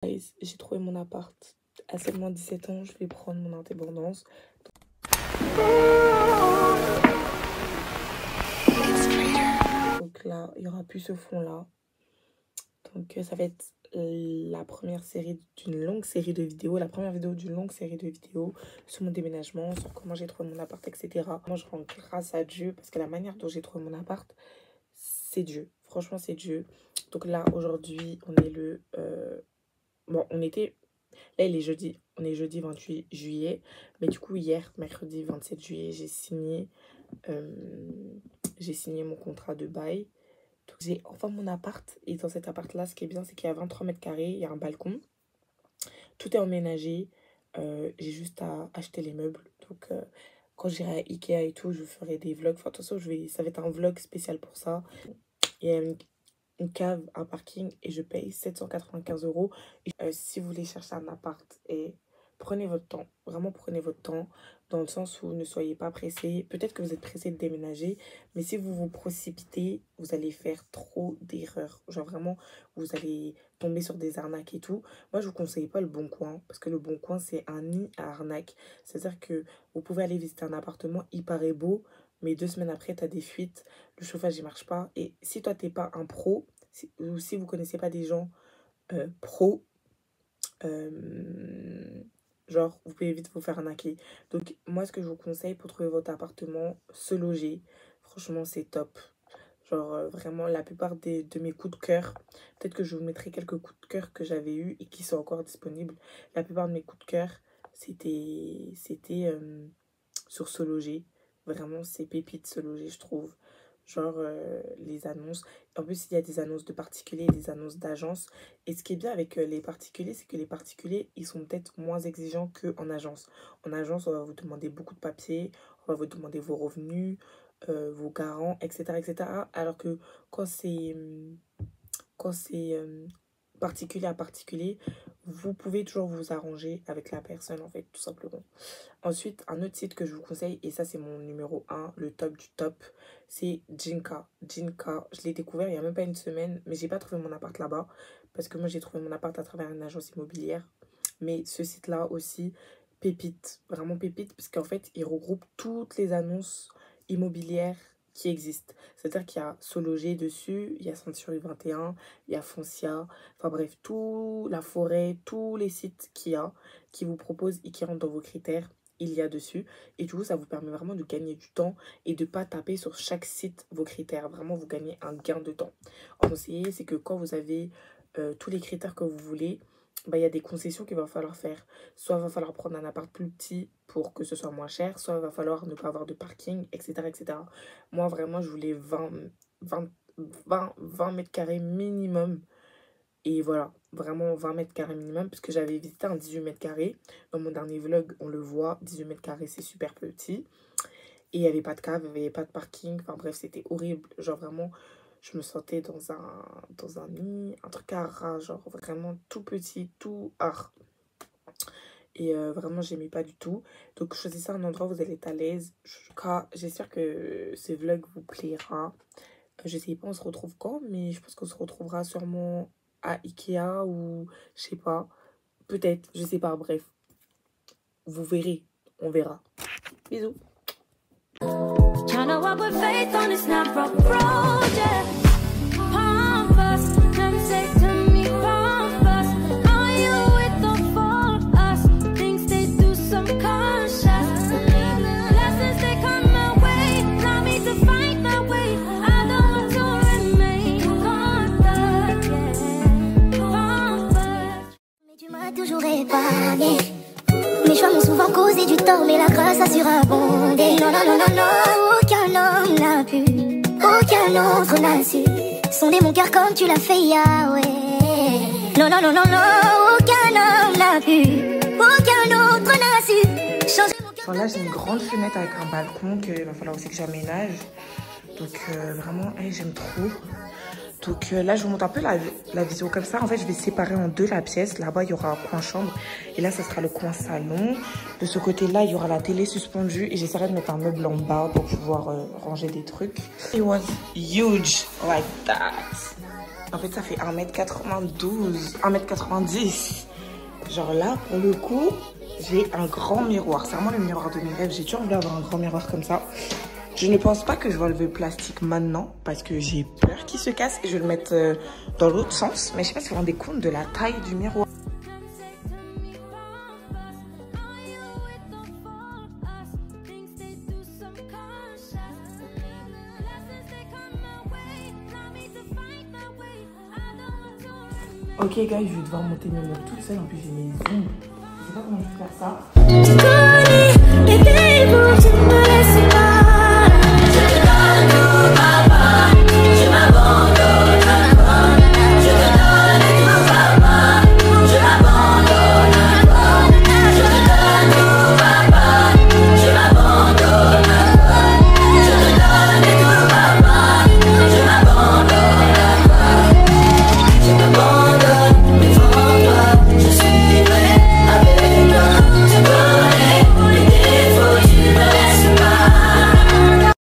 Guys, j'ai trouvé mon appart. À seulement 17 ans, je vais prendre mon indépendance. Donc là, il n'y aura plus ce fond-là. Donc ça va être la première série d'une longue série de vidéos. La première vidéo d'une longue série de vidéos sur mon déménagement, sur comment j'ai trouvé mon appart, etc. Moi, je rends grâce à Dieu parce que la manière dont j'ai trouvé mon appart, c'est Dieu. Franchement, c'est Dieu. Donc là, aujourd'hui, on est le... Bon, on était... Là, il est jeudi. On est jeudi 28 juillet. Mais du coup, hier, mercredi 27 juillet, j'ai signé mon contrat de bail. Donc, j'ai enfin mon appart. Et dans cet appart-là, ce qui est bien, c'est qu'il y a 23 mètres carrés. Il y a un balcon. Tout est emménagé. J'ai juste à acheter les meubles. Donc, quand j'irai à Ikea et tout, je ferai des vlogs. Enfin, de toute façon, ça va être un vlog spécial pour ça. Il y a une cave, un parking et je paye 795 €. Si vous voulez chercher un appart, et prenez votre temps, vraiment prenez votre temps, dans le sens où ne soyez pas pressé. Peut-être que vous êtes pressé de déménager, mais si vous vous précipitez, vous allez faire trop d'erreurs. Genre vraiment, vous allez tomber sur des arnaques et tout. Moi, je vous conseille pas le Bon Coin, parce que le Bon Coin, c'est un nid à arnaque. C'est-à-dire que vous pouvez aller visiter un appartement, il paraît beau, mais 2 semaines après, tu as des fuites, le chauffage, il marche pas. Et si toi, t'es pas un pro, ou si vous connaissez pas des gens pros, genre, vous pouvez vite vous faire arnaquer. Donc, moi, ce que je vous conseille pour trouver votre appartement, se loger, franchement, c'est top. Genre, vraiment, la plupart de mes coups de cœur, peut-être que je vous mettrai quelques coups de cœur que j'avais eus et qui sont encore disponibles. La plupart de mes coups de cœur, c'était sur se loger. Vraiment, c'est pépite se loger, je trouve. Genre, les annonces. En plus, il y a des annonces de particuliers et des annonces d'agences. Et ce qui est bien avec les particuliers, c'est que les particuliers, ils sont peut-être moins exigeants qu'en agence. En agence, on va vous demander beaucoup de papiers, on va vous demander vos revenus, vos garants, etc., etc. Alors que quand c'est particulier à particulier, vous pouvez toujours vous arranger avec la personne, en fait, tout simplement. Ensuite, un autre site que je vous conseille, et ça c'est mon numéro 1, le top du top, c'est Jinka. Jinka, je l'ai découvert il n'y a même pas une semaine, mais j'ai pas trouvé mon appart là-bas, parce que moi j'ai trouvé mon appart à travers une agence immobilière. Mais ce site-là aussi, pépite, vraiment pépite, parce qu'en fait, il regroupe toutes les annonces immobilières qui existent. C'est-à-dire qu'il y a Sologer dessus, il y a Century 21, il y a Foncia, enfin bref, tout la forêt, tous les sites qu'il y a, qui vous proposent et qui rentrent dans vos critères, il y a dessus. Et du coup, ça vous permet vraiment de gagner du temps et de ne pas taper sur chaque site vos critères. Vraiment, vous gagnez un gain de temps. En conseiller, c'est que quand vous avez tous les critères que vous voulez, bah, y a des concessions qu'il va falloir faire. Soit il va falloir prendre un appart plus petit pour que ce soit moins cher, soit il va falloir ne pas avoir de parking, etc., etc. Moi, vraiment, je voulais 20 mètres carrés minimum. Et voilà, vraiment 20 mètres carrés minimum, parce que j'avais visité un 18 mètres carrés. Dans mon dernier vlog, on le voit, 18 mètres carrés, c'est super petit. Et il n'y avait pas de cave, il n'y avait pas de parking. Enfin bref, c'était horrible. Genre vraiment, je me sentais dans un nid, un truc à ras, genre vraiment tout petit, tout art. Et vraiment, j'aimais pas du tout. Donc, choisissez un endroit où vous allez être à l'aise. J'espère que ce vlog vous plaira. Je sais pas, on se retrouve quand, mais je pense qu'on se retrouvera sûrement à Ikea ou je sais pas. Peut-être, je sais pas, bref. Vous verrez, on verra. Bisous. Toujours épargné. Mes choix m'ont souvent causé du tort, mais la grâce a surabondé. Non, non, non, non, non, aucun homme n'a pu, aucun autre n'a su sonder mon cœur comme tu l'as fait, Yahweh. Non, non, non, non, non, aucun homme n'a pu, aucun autre n'a su changer mon cœur. Là, j'ai une grande fenêtre avec un balcon qu'il va falloir aussi que j'aménage. Donc, vraiment, j'aime trop. Donc là, je vous montre un peu la vision comme ça. En fait, je vais séparer en deux la pièce. Là-bas, il y aura un coin chambre. Et là, ça sera le coin salon. De ce côté-là, il y aura la télé suspendue. Et j'essaierai de mettre un meuble en bas pour pouvoir ranger des trucs. It was huge like that. En fait, ça fait 1m92, 1m90. Genre là, pour le coup, j'ai un grand miroir. C'est vraiment le miroir de mes rêves. J'ai toujours voulu avoir un grand miroir comme ça. Je ne pense pas que je vais enlever le plastique maintenant parce que j'ai peur qu'il se casse et je vais le mettre dans l'autre sens. Mais je sais pas si vous vous rendez compte de la taille du miroir. Ok, gars, je vais devoir monter mes meubles toute seule. En plus, j'ai mes ongles. Je sais pas comment je vais faire ça.